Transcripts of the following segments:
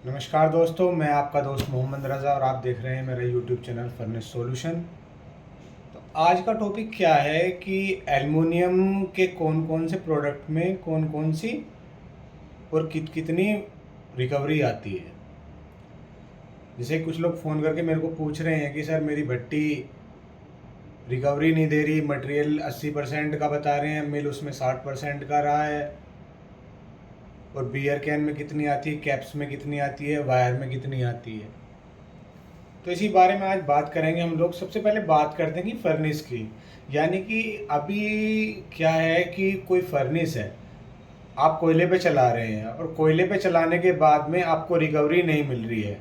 नमस्कार दोस्तों, मैं आपका दोस्त मोहम्मद रज़ा और आप देख रहे हैं मेरा यूट्यूब चैनल फर्नेस सॉल्यूशन। तो आज का टॉपिक क्या है कि एल्युमिनियम के कौन कौन से प्रोडक्ट में कौन कौन सी और कितनी रिकवरी आती है। जैसे कुछ लोग फ़ोन करके मेरे को पूछ रहे हैं कि सर मेरी भट्टी रिकवरी नहीं दे रही, मटेरियल 80% का बता रहे हैं, मिल उसमें 60% का रहा है, और बियर कैन में कितनी आती है, कैप्स में कितनी आती है, वायर में कितनी आती है। तो इसी बारे में आज बात करेंगे हम लोग। सबसे पहले बात करते हैं कि फर्नेस की, यानी कि अभी क्या है कि कोई फर्नेस है, आप कोयले पे चला रहे हैं और कोयले पे चलाने के बाद में आपको रिकवरी नहीं मिल रही है,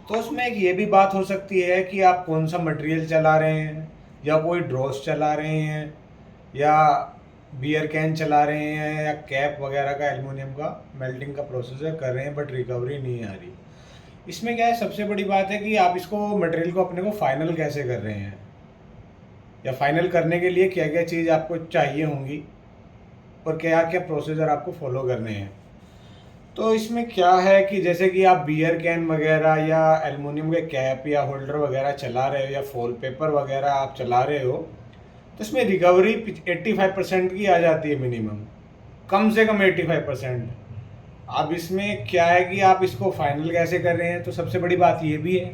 तो उसमें एक ये भी बात हो सकती है कि आप कौन सा मटेरियल चला रहे हैं, या कोई ड्रॉस चला रहे हैं, या बियर कैन चला रहे हैं, या कैप वगैरह का एल्युमिनियम का मेल्टिंग का प्रोसीजर कर रहे हैं बट रिकवरी नहीं आ रही। इसमें क्या है, सबसे बड़ी बात है कि आप इसको मटेरियल को अपने को फाइनल कैसे कर रहे हैं, या फाइनल करने के लिए क्या क्या चीज़ आपको चाहिए होंगी और क्या क्या प्रोसीजर आपको फॉलो करने हैं। तो इसमें क्या है कि जैसे कि आप बियर कैन वगैरह या एल्युमिनियम के कैप या होल्डर वगैरह चला रहे हो, या फॉल पेपर वगैरह आप चला रहे हो, तो इसमें रिकवरी 85% की आ जाती है मिनिमम, कम से कम 85%। अब इसमें क्या है कि आप इसको फाइनल कैसे कर रहे हैं, तो सबसे बड़ी बात ये भी है,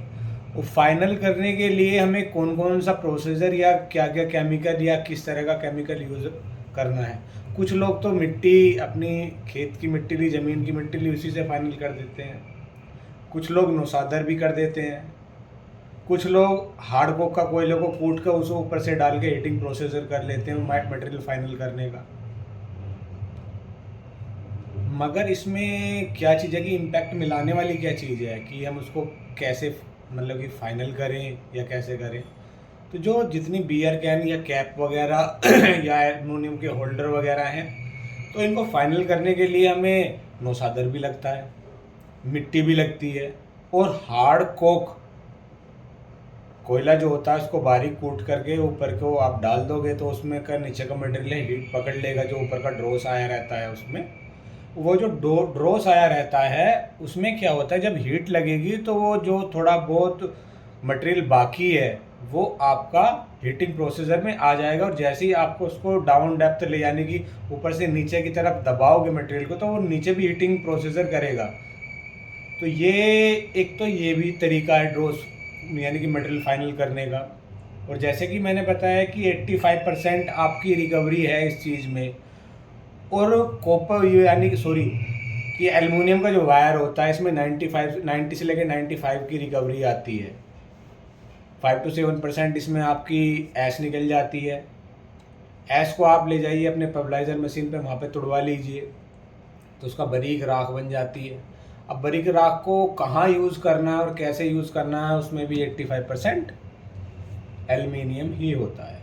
वो फाइनल करने के लिए हमें कौन कौन सा प्रोसीजर या क्या क्या केमिकल या किस तरह का केमिकल यूज़ करना है। कुछ लोग तो मिट्टी, अपनी खेत की मिट्टी ली, ज़मीन की मिट्टी ली, उसी से फाइनल कर देते हैं। कुछ लोग नौसादर भी कर देते हैं। कुछ लोग हार्ड कोक का कोयले को कूट कर उसे ऊपर से डाल के हीटिंग प्रोसीजर कर लेते हैं मटेरियल फाइनल करने का। मगर इसमें क्या चीज़ है कि इम्पैक्ट मिलाने वाली क्या चीज़ है कि हम उसको कैसे मतलब कि फाइनल करें या कैसे करें। तो जो जितनी बियर कैन या कैप वगैरह या एल्युमिनियम के होल्डर वगैरह हैं, तो इनको फाइनल करने के लिए हमें नौसादर भी लगता है, मिट्टी भी लगती है, और हार्ड कोक कोयला जो होता है उसको बारीक कूट करके ऊपर को आप डाल दोगे, तो उसमें का नीचे का मटेरियल हीट पकड़ लेगा। जो ऊपर का ड्रोस आया रहता है उसमें, वो जो ड्रोस आया रहता है उसमें क्या होता है, जब हीट लगेगी तो वो जो थोड़ा बहुत मटेरियल बाकी है वो आपका हीटिंग प्रोसीजर में आ जाएगा, और जैसे ही आपको उसको डाउन डेप्थ ले जाने की, ऊपर से नीचे की तरफ दबाओगे मटेरियल को, तो वो नीचे भी हीटिंग प्रोसीजर करेगा। तो ये एक तो ये भी तरीका है ड्रोस यानी कि मटेरियल फाइनल करने का। और जैसे कि मैंने बताया कि 85% आपकी रिकवरी है इस चीज़ में। और कॉपर यानी कि सॉरी कि एल्युमिनियम का जो वायर होता है इसमें 90 से लेकर 95 की रिकवरी आती है। 5 to 7% इसमें आपकी ऐश निकल जाती है। ऐश को आप ले जाइए अपने पबलाइजर मशीन पे, वहाँ पे तुड़वा लीजिए, तो उसका बारीक राख बन जाती है। अब बारीक राख को कहाँ यूज़ करना है और कैसे यूज़ करना है, उसमें भी 85% एल्युमिनियम ही होता है।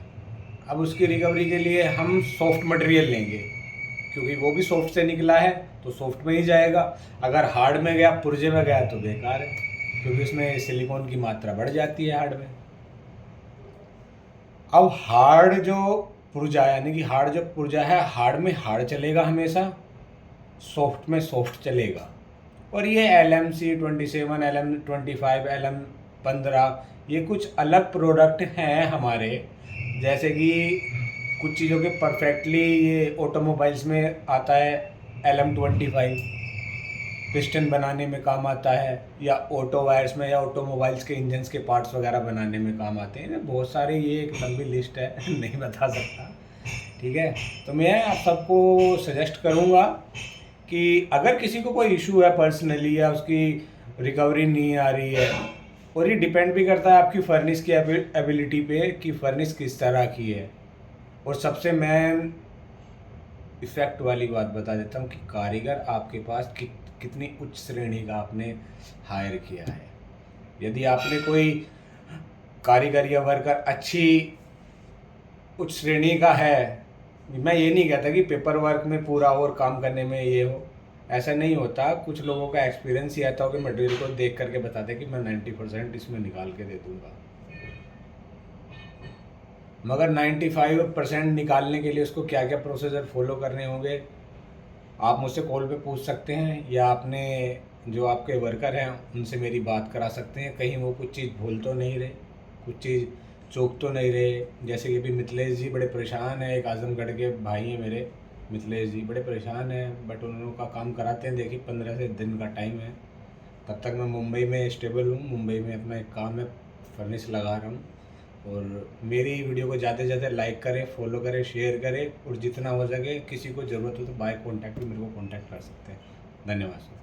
अब उसकी रिकवरी के लिए हम सॉफ्ट मटेरियल लेंगे, क्योंकि वो भी सॉफ्ट से निकला है तो सॉफ्ट में ही जाएगा। अगर हार्ड में गया, पुर्जे में गया, तो बेकार है, क्योंकि उसमें सिलिकॉन की मात्रा बढ़ जाती है हार्ड में। अब हार्ड जो पुर्जा यानी कि हार्ड जो पुर्जा है, हार्ड में हार्ड चलेगा हमेशा, सॉफ्ट में सॉफ्ट चलेगा। और ये LM27, LM25, LM15, ये कुछ अलग प्रोडक्ट हैं हमारे। जैसे कि कुछ चीज़ों के परफेक्टली ये ऑटोमोबाइल्स में आता है, LM25 पिस्टन बनाने में काम आता है, या ऑटो वायर्स में, या ऑटोमोबाइल्स के इंजन्स के पार्ट्स वगैरह बनाने में काम आते हैं। बहुत सारे, ये एक लंबी लिस्ट है नहीं बता सकता, ठीक है। तो मैं आप सबको सजेस्ट करूँगा कि अगर किसी को कोई इशू है पर्सनली, या उसकी रिकवरी नहीं आ रही है, और ये डिपेंड भी करता है आपकी फर्नेस की एबिलिटी पे कि फर्नेस किस तरह की है। और सबसे मेन इफ़ेक्ट वाली बात बता देता हूँ कि कारीगर आपके पास कितनी उच्च श्रेणी का आपने हायर किया है। यदि आपने कोई कारीगर या वर्कर अच्छी उच्च श्रेणी का है, मैं ये नहीं कहता कि पेपर वर्क में पूरा और काम करने में ये हो, ऐसा नहीं होता। कुछ लोगों का एक्सपीरियंस ही आता हो कि मटेरियल को देख करके बताते कि मैं 90% इसमें निकाल के दे दूंगा, मगर 95% निकालने के लिए उसको क्या क्या प्रोसीजर फॉलो करने होंगे आप मुझसे कॉल पे पूछ सकते हैं या अपने जो आपके वर्कर हैं उनसे मेरी बात करा सकते हैं, कहीं वो कुछ चीज़ भूल तो नहीं रहे, कुछ चीज़ चूक तो नहीं रहे। जैसे कि अभी मिथिलेश जी बड़े परेशान हैं, एक आजमगढ़ के भाई हैं मेरे, मिथिलेश जी बड़े परेशान हैं, बट उन का काम कराते हैं। देखिए 15 से दिन का टाइम है, तब तक मैं मुंबई में स्टेबल हूँ, मुंबई में अपना एक काम है, फर्नेस लगा रहा हूँ। और मेरी वीडियो को ज़्यादा से ज़्यादा लाइक करें, फॉलो करें, शेयर करें, और जितना हो सके किसी को ज़रूरत हो तो बाय कॉन्टैक्ट भी मेरे को कॉन्टैक्ट कर सकते हैं। धन्यवाद।